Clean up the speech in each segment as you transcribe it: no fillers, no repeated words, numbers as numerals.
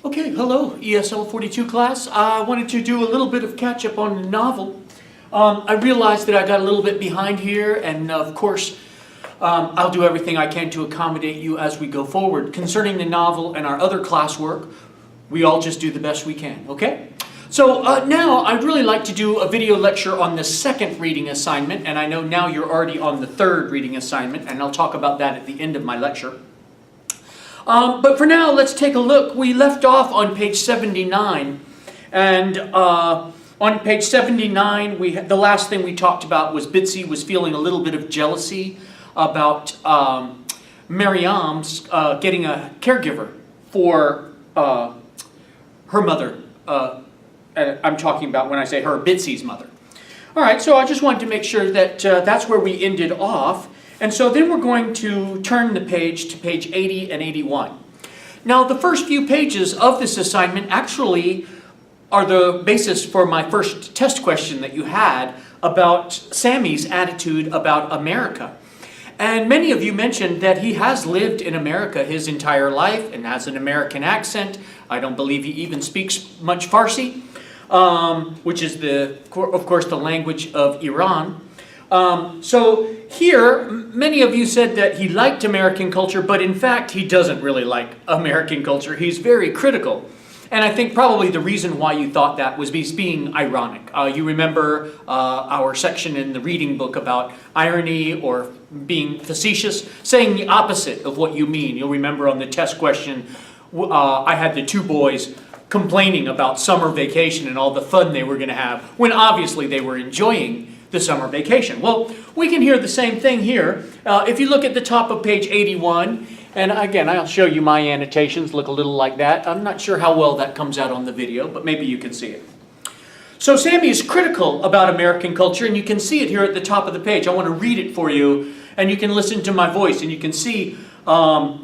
Okay, hello, ESL 42 class. I wanted to do a little bit of catch up on the novel. I realized that I got a little bit behind here, and of course, I'll do everything I can to accommodate you as we go forward. Concerning the novel and our other classwork, we all just do the best we can, okay? So now I'd really like to do a video lecture on the second reading assignment, and I know now you're already on the third reading assignment, and I'll talk about that at the end of my lecture. But for now, let's take a look. We left off on page 79, and on page 79, the last thing we talked about was Bitsy was feeling a little bit of jealousy about Mariam's getting a caregiver for her mother. I'm talking about when I say her, Bitsy's mother. All right, so I just wanted to make sure that that's where we ended off. And so then we're going to turn the page to page 80 and 81. Now, the first few pages of this assignment actually are the basis for my first test question that you had about Sammy's attitude about America. And many of you mentioned that he has lived in America his entire life and has an American accent. I don't believe he even speaks much Farsi, which is, of course, the language of Iran. So here, many of you said that he liked American culture, but in fact, he doesn't really like American culture. He's very critical. And I think probably the reason why you thought that was he's being ironic. You remember our section in the reading book about irony or being facetious, saying the opposite of what you mean. You'll remember on the test question, I had the two boys complaining about summer vacation and all the fun they were going to have, when obviously they were enjoying the summer vacation. Well, we can hear the same thing here. If you look at the top of page 81, and again, I'll show you my annotations look a little like that. I'm not sure how well that comes out on the video, but maybe you can see it. So Sammy is critical about American culture, and you can see it here at the top of the page. I want to read it for you, and you can listen to my voice, and you can see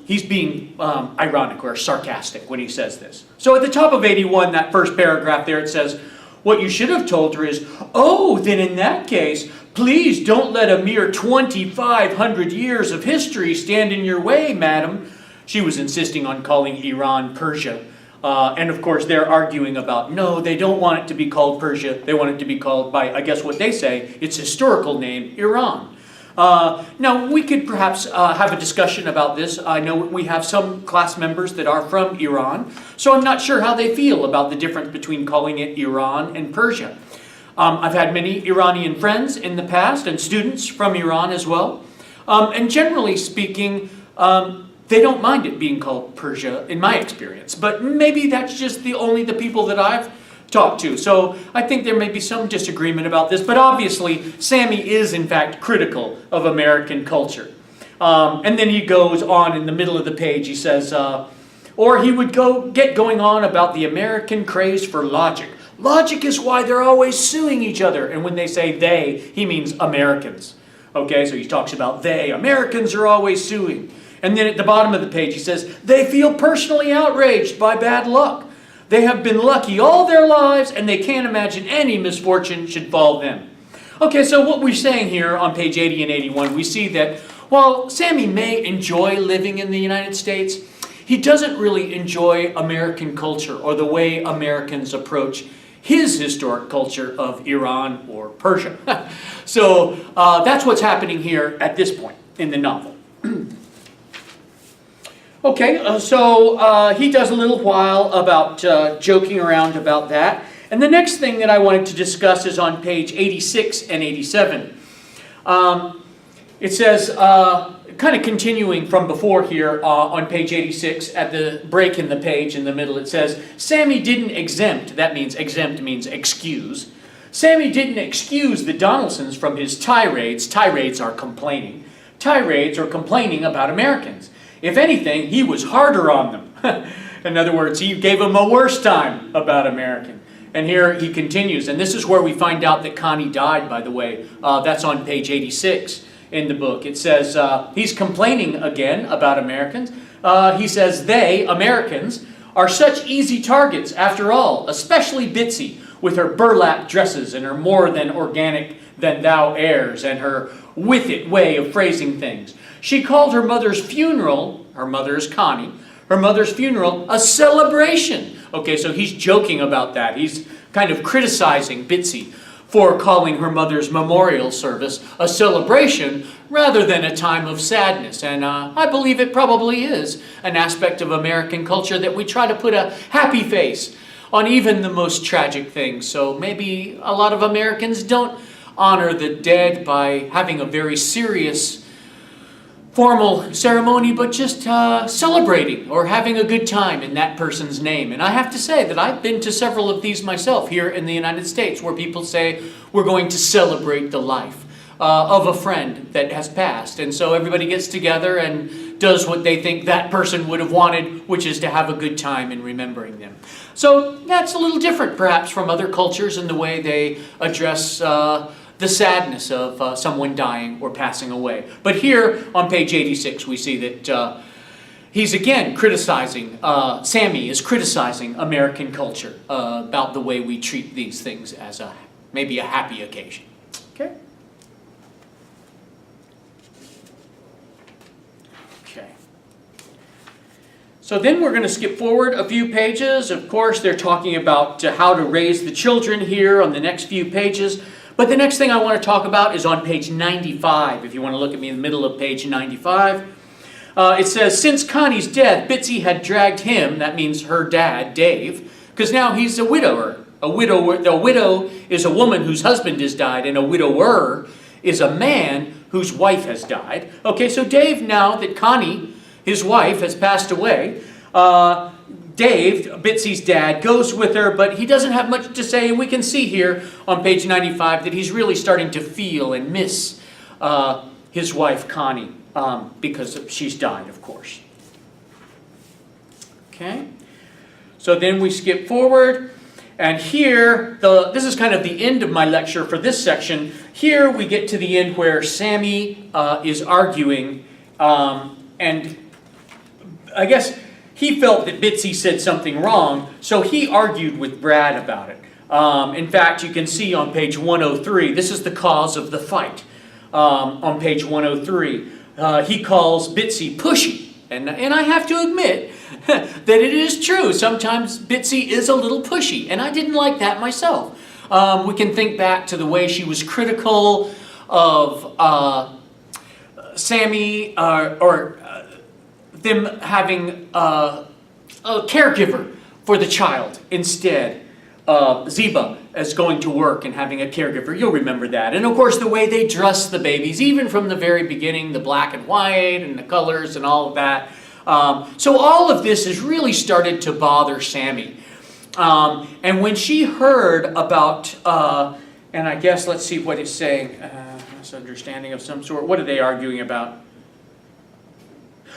he's being ironic or sarcastic when he says this. So at the top of 81, that first paragraph there, it says, "What you should have told her is, oh, then in that case, please don't let a mere 2,500 years of history stand in your way, madam." She was insisting on calling Iran Persia. And of course, they're arguing about, no, they don't want it to be called Persia. They want it to be called by, I guess what they say, its historical name, Iran. Now, we could perhaps have a discussion about this. I know we have some class members that are from Iran, so I'm not sure how they feel about the difference between calling it Iran and Persia. I've had many Iranian friends in the past and students from Iran as well. And generally speaking, they don't mind it being called Persia in my experience. But maybe that's just only the people that I've talked to. So I think there may be some disagreement about this, but obviously Sammy is in fact critical of American culture. And then he goes on in the middle of the page, he says, or he would get going on about the American craze for logic. Logic is why they're always suing each other. And when they say they, he means Americans. Okay, so he talks about they. Americans are always suing. And then at the bottom of the page he says, they feel personally outraged by bad luck. They have been lucky all their lives, and they can't imagine any misfortune should fall them. Okay, so what we're saying here on page 80 and 81, we see that while Sammy may enjoy living in the United States, he doesn't really enjoy American culture or the way Americans approach his historic culture of Iran or Persia. So that's what's happening here at this point in the novel. Okay, so he does a little while about joking around about that. And the next thing that I wanted to discuss is on page 86 and 87. It says, kind of continuing from before here on page 86, at the break in the page in the middle, it says, Sammy didn't exempt means excuse. Sammy didn't excuse the Donaldsons from his tirades. Tirades are complaining. Tirades are complaining about Americans. If anything, he was harder on them. In other words, he gave them a worse time about American. And here he continues, and this is where we find out that Connie died, by the way. That's on page 86 in the book. It says, he's complaining again about Americans. He says, they, Americans, are such easy targets after all, especially Bitsy, with her burlap dresses and her more than organic than thou airs and her with it way of phrasing things. She called her mother's funeral, her mother is Connie, her mother's funeral, a celebration. Okay, so he's joking about that. He's kind of criticizing Bitsy for calling her mother's memorial service a celebration rather than a time of sadness. And I believe it probably is an aspect of American culture that we try to put a happy face on even the most tragic things. So maybe a lot of Americans don't honor the dead by having a very serious formal ceremony, but just celebrating or having a good time in that person's name. And I have to say that I've been to several of these myself here in the United States, where people say we're going to celebrate the life of a friend that has passed. And so everybody gets together and does what they think that person would have wanted, which is to have a good time in remembering them. So that's a little different perhaps from other cultures in the way they address the sadness of someone dying or passing away. But here on page 86 we see that he's again criticizing, Sammy is criticizing American culture about the way we treat these things as maybe a happy occasion. Okay? Okay. So then we're going to skip forward a few pages. Of course, they're talking about how to raise the children here on the next few pages. But the next thing I want to talk about is on page 95. If you want to look at me in the middle of page 95. It says, since Connie's death, Bitsy had dragged him, that means her dad, Dave, because now he's a widower. A widow is a woman whose husband has died, and a widower is a man whose wife has died. Okay, so Dave, now that Connie, his wife, has passed away, Dave, Bitsy's dad, goes with her, but he doesn't have much to say. And we can see here on page 95 that he's really starting to feel and miss his wife, Connie, because she's died, of course. Okay. So then we skip forward. And here, this is kind of the end of my lecture for this section. Here we get to the end where Sammy is arguing. And I guess he felt that Bitsy said something wrong, so he argued with Brad about it. In fact, you can see on page 103, this is the cause of the fight. On page 103, he calls Bitsy pushy. And I have to admit that it is true. Sometimes Bitsy is a little pushy, and I didn't like that myself. We can think back to the way she was critical of Sammy, or them having a caregiver for the child instead. Ziba as going to work and having a caregiver. You'll remember that. And of course the way they dress the babies, even from the very beginning, the black and white and the colors and all of that. So all of this has really started to bother Sammy. And when she heard about, and I guess let's see what it's saying, misunderstanding of some sort. What are they arguing about?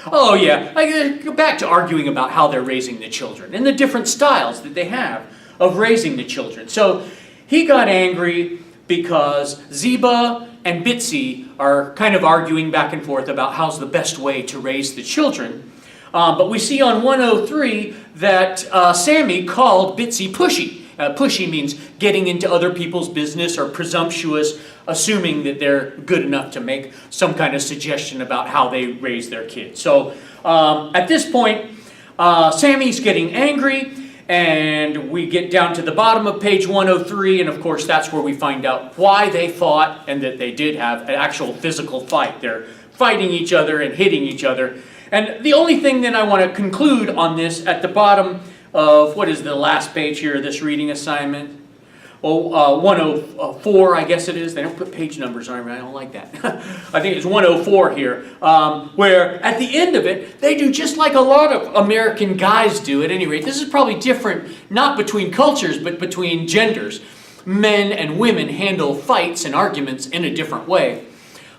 Oh yeah, I go back to arguing about how they're raising the children and the different styles that they have of raising the children. So he got angry because Ziba and Bitsy are kind of arguing back and forth about how's the best way to raise the children. But we see on 103 that Sammy called Bitsy pushy. Pushy means getting into other people's business or presumptuous, assuming that they're good enough to make some kind of suggestion about how they raise their kids. So at this point, Sammy's getting angry, and we get down to the bottom of page 103, and of course that's where we find out why they fought and that they did have an actual physical fight. They're fighting each other and hitting each other. And the only thing that I want to conclude on this at the bottom of, what is the last page here of this reading assignment? 104, I guess it is. They don't put page numbers on it. I don't like that. I think it's 104 here, where at the end of it, they do just like a lot of American guys do at any rate. This is probably different, not between cultures, but between genders. Men and women handle fights and arguments in a different way.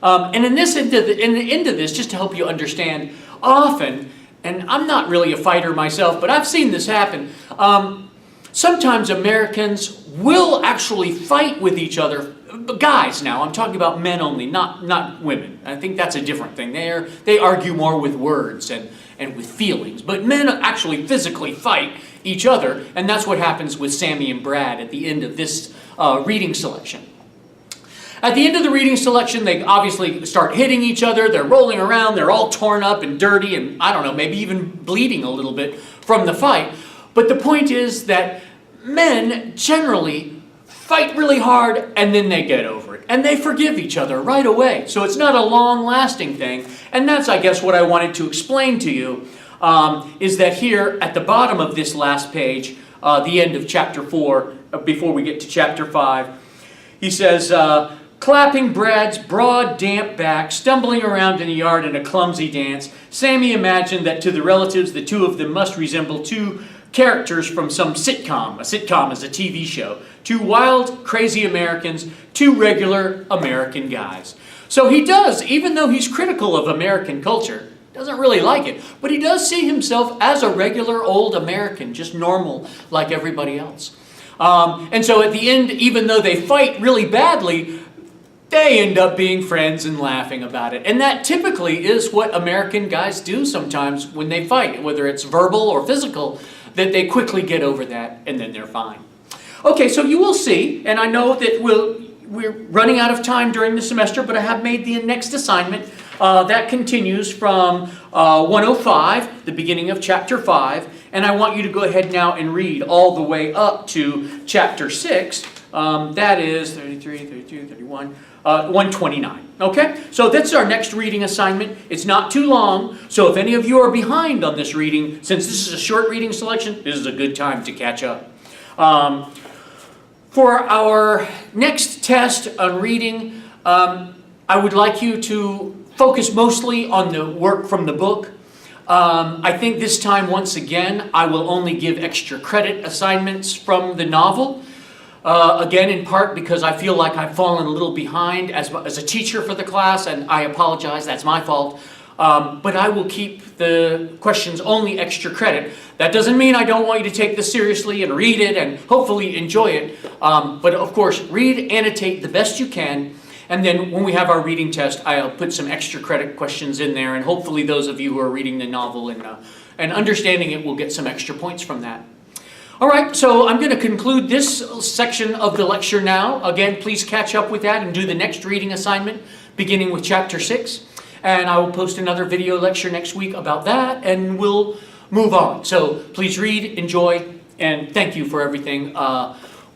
And in the end of this, just to help you understand, often, and I'm not really a fighter myself, but I've seen this happen, sometimes Americans will actually fight with each other. Guys now, I'm talking about men only, not women. I think that's a different thing. They argue more with words and with feelings. But men actually physically fight each other, and that's what happens with Sammy and Brad at the end of this reading selection. At the end of the reading selection, they obviously start hitting each other. They're rolling around. They're all torn up and dirty and, I don't know, maybe even bleeding a little bit from the fight. But the point is that men generally fight really hard and then they get over it. And they forgive each other right away. So it's not a long-lasting thing. And that's, I guess, what I wanted to explain to you, is that here at the bottom of this last page, the end of chapter 4, before we get to chapter 5, he says, clapping Brad's broad, damp back, stumbling around in the yard in a clumsy dance, Sammy imagined that to the relatives, the two of them must resemble two characters from some sitcom. A sitcom is a TV show. Two wild, crazy Americans, two regular American guys. So he does, even though he's critical of American culture, doesn't really like it, but he does see himself as a regular old American, just normal like everybody else. And so at the end, even though they fight really badly, they end up being friends and laughing about it. And that typically is what American guys do sometimes when they fight, whether it's verbal or physical, that they quickly get over that and then they're fine. Okay, so you will see, and I know that we're running out of time during the semester, but I have made the next assignment. That continues from 105, the beginning of chapter 5, and I want you to go ahead now and read all the way up to chapter 6. That is 33, 32, 31, 129. Okay? So that's our next reading assignment. It's not too long, so if any of you are behind on this reading, since this is a short reading selection, this is a good time to catch up. For our next test on reading, I would like you to focus mostly on the work from the book. I think this time, once again, I will only give extra credit assignments from the novel. Again, in part because I feel like I've fallen a little behind as a teacher for the class, and I apologize, that's my fault. But I will keep the questions only extra credit. That doesn't mean I don't want you to take this seriously and read it and hopefully enjoy it. But of course, read, annotate the best you can. And then when we have our reading test, I'll put some extra credit questions in there. And hopefully those of you who are reading the novel and understanding it will get some extra points from that. All right, so I'm going to conclude this section of the lecture now. Again, please catch up with that and do the next reading assignment, beginning with chapter 6. And I will post another video lecture next week about that, and we'll move on. So please read, enjoy, and thank you for everything.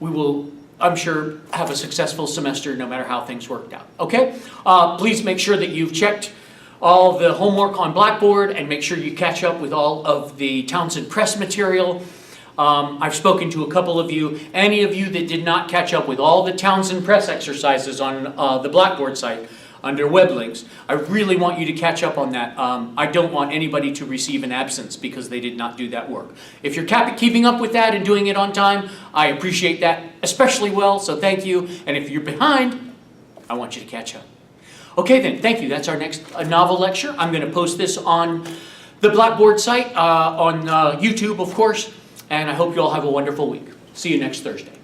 We will, I'm sure, have a successful semester no matter how things worked out. Okay? Please make sure that you've checked all the homework on Blackboard and make sure you catch up with all of the Townsend Press material. I've spoken to a couple of you. Any of you that did not catch up with all the Townsend Press exercises on the Blackboard site under web links, I really want you to catch up on that. I don't want anybody to receive an absence because they did not do that work. If you're keeping up with that and doing it on time, I appreciate that especially well, so thank you. And if you're behind, I want you to catch up. Okay then, thank you. That's our next novel lecture. I'm going to post this on the Blackboard site, on YouTube, of course. And I hope you all have a wonderful week. See you next Thursday.